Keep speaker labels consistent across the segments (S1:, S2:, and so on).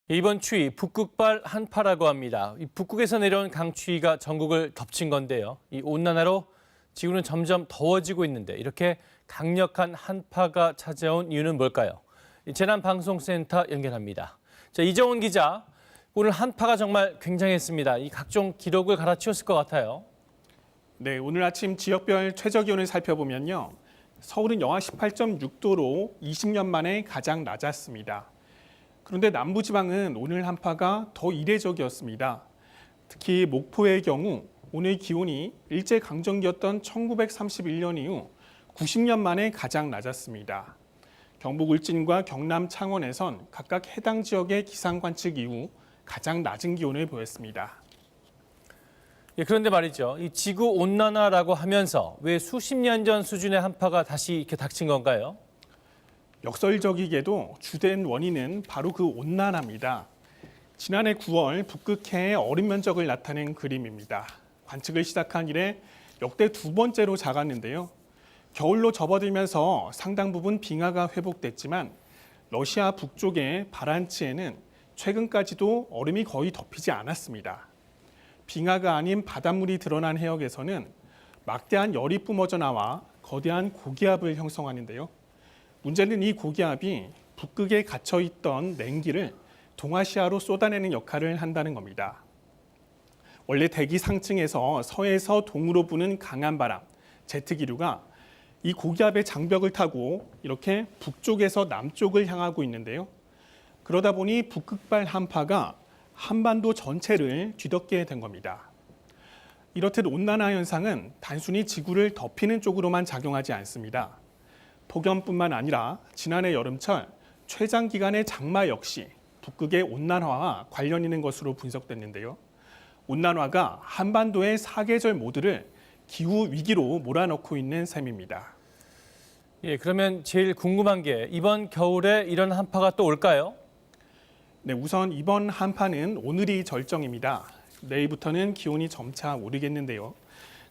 S1: 이번 추위 북극발 한파라고 합니다. 이 북극에서 내려온 강추위가 전국을 덮친 건데요. 이 온난화로 지구는 점점 더워지고 있는데 이렇게 강력한 한파가 찾아온 이유는 뭘까요? 재난방송센터 연결합니다. 자, 이정훈 기자, 오늘 한파가 정말 굉장했습니다. 이 각종 기록을 갈아치웠을 것 같아요.
S2: 네, 오늘 아침 지역별 최저기온을 살펴보면요. 서울은 영하 18.6도로 20년 만에 가장 낮았습니다. 그런데 남부지방은 오늘 한파가 더 이례적이었습니다. 특히 목포의 경우 오늘 기온이 일제강점기였던 1931년 이후 90년 만에 가장 낮았습니다. 경북 울진과 경남 창원에선 각각 해당 지역의 기상 관측 이후 가장 낮은 기온을 보였습니다.
S1: 예, 그런데 말이죠. 이 지구 온난화라고 하면서 왜 수십 년 전 수준의 한파가 다시 이렇게 닥친 건가요?
S2: 역설적이게도 주된 원인은 바로 그 온난화입니다. 지난해 9월 북극해의 얼음 면적을 나타낸 그림입니다. 관측을 시작한 이래 역대 두 번째로 작았는데요. 겨울로 접어들면서 상당 부분 빙하가 회복됐지만 러시아 북쪽의 바란츠에는 최근까지도 얼음이 거의 덮이지 않았습니다. 빙하가 아닌 바닷물이 드러난 해역에서는 막대한 열이 뿜어져 나와 거대한 고기압을 형성하는데요. 문제는 이 고기압이 북극에 갇혀 있던 냉기를 동아시아로 쏟아내는 역할을 한다는 겁니다. 원래 대기 상층에서 서에서 동으로 부는 강한 바람, 제트기류가 이 고기압의 장벽을 타고 이렇게 북쪽에서 남쪽을 향하고 있는데요. 그러다 보니 북극발 한파가 한반도 전체를 뒤덮게 된 겁니다. 이렇듯 온난화 현상은 단순히 지구를 덮이는 쪽으로만 작용하지 않습니다. 폭염뿐만 아니라 지난해 여름철 최장기간의 장마 역시 북극의 온난화와 관련 있는 것으로 분석됐는데요. 온난화가 한반도의 사계절 모두를 기후 위기로 몰아넣고 있는 셈입니다.
S1: 예, 그러면 제일 궁금한 게 이번 겨울에 이런 한파가 또 올까요?
S2: 네, 우선 이번 한파는 오늘이 절정입니다. 내일부터는 기온이 점차 오르겠는데요.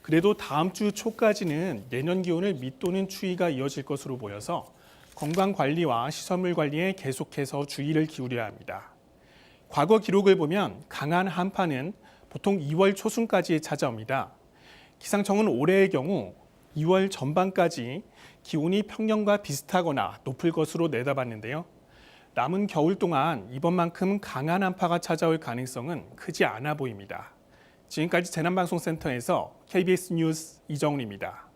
S2: 그래도 다음 주 초까지는 예년 기온을 밑도는 추위가 이어질 것으로 보여서 건강 관리와 시설물 관리에 계속해서 주의를 기울여야 합니다. 과거 기록을 보면 강한 한파는 보통 2월 초순까지 찾아옵니다. 기상청은 올해의 경우 2월 전반까지 기온이 평년과 비슷하거나 높을 것으로 내다봤는데요. 남은 겨울 동안 이번만큼 강한 한파가 찾아올 가능성은 크지 않아 보입니다. 지금까지 재난방송센터에서 KBS 뉴스 이정훈입니다.